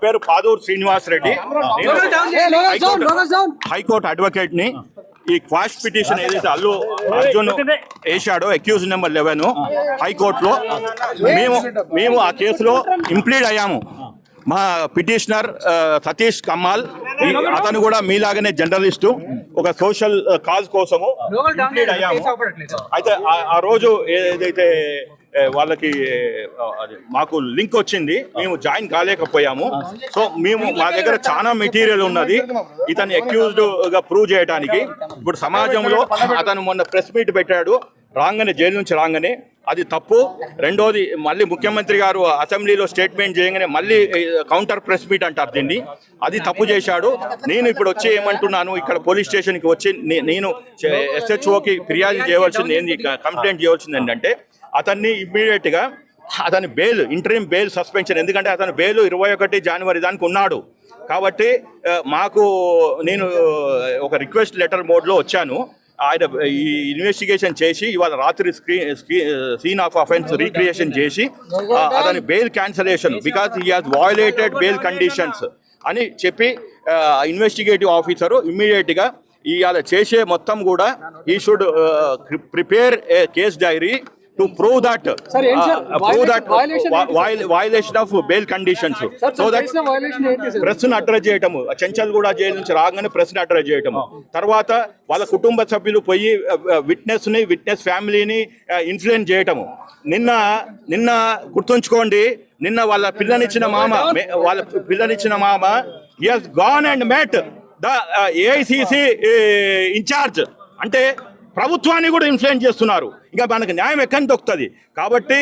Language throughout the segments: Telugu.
పేరు పాదూరు శ్రీనివాస్ రెడ్డి. హైకోర్టు అడ్వకేట్ ని. ఈ క్వాష్ పిటిషన్ ఏదైతే అల్లు అర్జున్ వేశాడో అక్యూజ్ నెంబర్ 11 హైకోర్టులో మేము ఆ కేసులో ఇంప్లీడ్ అయ్యాము. మా పిటిషనర్ సతీష్ కమ్మాల్, అతను కూడా మీలాగానే జర్నలిస్టు, ఒక సోషల్ కాజ్ కోసము ఇంప్లీడ్ అయ్యాము. అయితే ఆ రోజు ఏదైతే వాళ్ళకి మాకు లింక్ వచ్చింది, మేము జాయిన్ కాలేకపోయాము. సో మా దగ్గర చాలా మెటీరియల్ ఉన్నది ఇతను అక్యూజ్డ్ గా ప్రూవ్ చేయడానికి. ఇప్పుడు సమాజంలో అతను మొన్న ప్రెస్ మీట్ పెట్టాడు రాగానే, జైలు నుంచి రాగానే, అది తప్పు. రెండోది మళ్ళీ ముఖ్యమంత్రి గారు అసెంబ్లీలో స్టేట్మెంట్ చేయగానే మళ్ళీ కౌంటర్ ప్రెస్ మీట్ అంటారు దీన్ని, అది తప్పు చేశాడు. నేను ఇప్పుడు వచ్చి ఏమంటున్నాను, ఇక్కడ పోలీస్ స్టేషన్కి వచ్చి నేను SHOకి ఫిర్యాదు చేయవలసింది ఏంది, కంప్లైంట్ చేయవలసింది ఏంటంటే అతన్ని ఇమ్మీడియట్గా అతని బెయిల్, ఇంటరీమ్ బెయిల్ సస్పెన్షన్, ఎందుకంటే అతను బెయిల్ 21 జనవరి దానికి ఉన్నాడు. కాబట్టి నేను ఒక రిక్వెస్ట్ లెటర్ మోడ్లో వచ్చాను. ఆయన ఈ ఇన్వెస్టిగేషన్ చేసి ఇవాళ రాత్రి సీన్ ఆఫ్ అఫెన్స్ రీక్రియేషన్ చేసి అతని bail cancellation because he has violated bail conditions అని చెప్పి ఇన్వెస్టిగేటివ్ ఆఫీసరు ఇమ్మీడియట్గా ఇవాళ చేసే మొత్తం కూడా he should prepare A case dairy to prove that violation of bail conditions, so that press ను అడ్రస్ చేయటము, చెంచల్ కూడా జైలు నుంచి రాగానే ప్రెస్ ను అడ్రస్ చేయటము, తర్వాత వాళ్ళ కుటుంబ సభ్యులు పోయి విట్నెస్ ఫ్యామిలీని ఇన్ఫ్లుయెన్స్ చేయటము. నిన్న గుర్తుంచుకోండి, నిన్న వాళ్ళ పిల్లనిచ్చిన మామ he has gone and met the AICC in charge. అంటే ప్రభుత్వాన్ని కూడా ఇన్ఫ్లుయెన్స్ చేస్తున్నారు. ఇంకా మనకు న్యాయం ఎక్కడి దొరుకుతుంది. కాబట్టి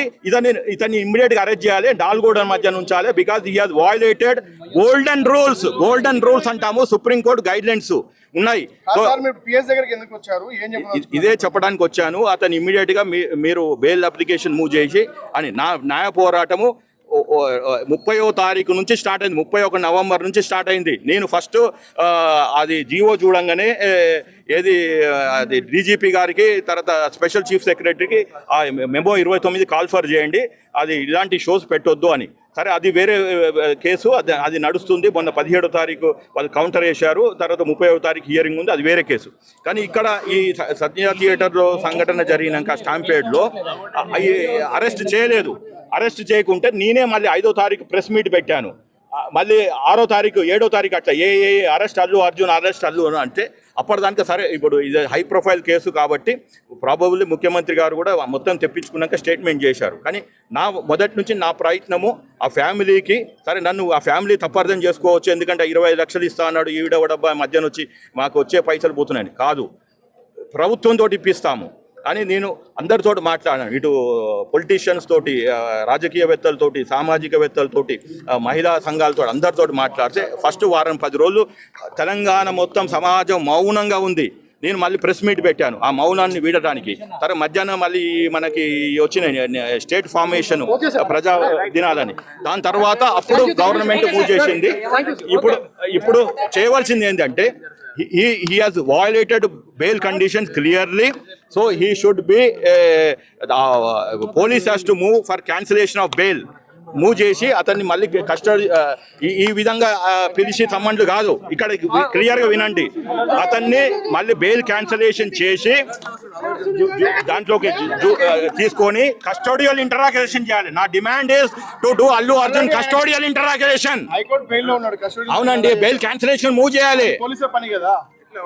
ఇతన్ని ఇమ్మీడియట్గా అరెస్ట్ చేయాలి, డాల్గోడ మధ్య ఉంచాలి. Because he has violated golden rules అంటాము, సుప్రీంకోర్టు గైడ్ లైన్స్ ఉన్నాయి. సో ఇదే చెప్పడానికి వచ్చాను. అతను ఇమ్మీడియట్గా మీరు బెయిల్ అప్లికేషన్ మూవ్ చేసి అని న్యాయ పోరాటము 30వ తారీఖు నుంచి స్టార్ట్ అయింది, 31 నవంబర్ నుంచి స్టార్ట్ అయింది. నేను ఫస్ట్ అది జీవో చూడంగానే అది DGP గారికి, తర్వాత స్పెషల్ చీఫ్ సెక్రటరీకి ఆ మెమో 29 కాల్ఫర్ చేయండి, అది ఇలాంటి షోస్ పెట్టొద్దు అని. సరే, అది వేరే కేసు, అది నడుస్తుంది. మొన్న 17వ తారీఖు వాళ్ళు కౌంటర్ వేశారు, తర్వాత 30వ తారీఖు హియరింగ్ ఉంది, అది వేరే కేసు. కానీ ఇక్కడ ఈ సత్య థియేటర్లో సంఘటన జరిగినాక స్టాంపేడ్లో అరెస్ట్ చేయలేదు. అరెస్ట్ చేయకుంటే నేనే మళ్ళీ 5వ తారీఖు ప్రెస్ మీట్ పెట్టాను. మళ్ళీ 6వ తారీఖు 7వ తారీఖు అట్లా అరెస్ట్ అల్లు అర్జున్ అంటే అప్పటిదానికి సరే, ఇప్పుడు ఇది హై ప్రొఫైల్ కేసు కాబట్టి ప్రాబబ్లీ ముఖ్యమంత్రి గారు కూడా మొత్తం తెప్పించుకున్నాక స్టేట్మెంట్ చేశారు. కానీ మొదటి నుంచి నా ప్రయత్నము ఆ ఫ్యామిలీకి, సరే నన్ను ఆ ఫ్యామిలీ తప్పర్థం చేసుకోవచ్చు, ఎందుకంటే 25 లక్షలు ఇస్తా అన్నాడు, ఈవిడబ్బా మధ్యన వచ్చి మాకు వచ్చే పైసలు పోతున్నాయని కాదు, ప్రభుత్వంతో ఇప్పిస్తాము అని నేను అందరితో మాట్లాడాను. ఇటు పొలిటీషియన్స్ తోటి, రాజకీయవేత్తలతోటి, సామాజికవేత్తలతోటి, మహిళా సంఘాలతో అందరితో మాట్లాడితే ఫస్ట్ వారం 10 రోజులు తెలంగాణ మొత్తం సమాజం మౌనంగా ఉంది. నేను మళ్ళీ ప్రెస్ మీట్ పెట్టాను ఆ మౌనాన్ని వీడటానికి. తర్వాత మధ్యాహ్నం మళ్ళీ మనకి వచ్చిన స్టేట్ ఫార్మేషన్ ప్రజా దినాలని, దాని తర్వాత అప్పుడు గవర్నమెంట్ మూవ్ చేసింది. ఇప్పుడు చేయవలసింది ఏంటంటే he has violated bail conditions clearly, so he should be police has to move for cancellation of bail. Move చేసి అతన్ని మళ్ళీ కస్టడీ, ఈ విధంగా పిలిచి సంబంధులు కాదు, ఇక్కడ క్లియర్గా వినండి, అతన్ని మళ్ళీ బెయిల్ క్యాన్సలేషన్ చేసి దాంట్లోకి తీసుకొని కస్టోడియల్ ఇంటరాగేషన్ చేయాలి. నా demand is to do Allu Arjun custodial interrogation. అవునండి, బెయిల్ క్యాన్సలేషన్ మూవ్ చేయాలి.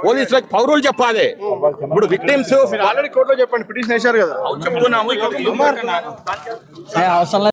పోలీసులకు పౌరులు చెప్పాలి. ఇప్పుడు విక్టిమ్స్ ఆల్రెడీ కోర్టులో చెప్పండి, పిటిషన్ వేశారు కదా, చెప్తున్నాము.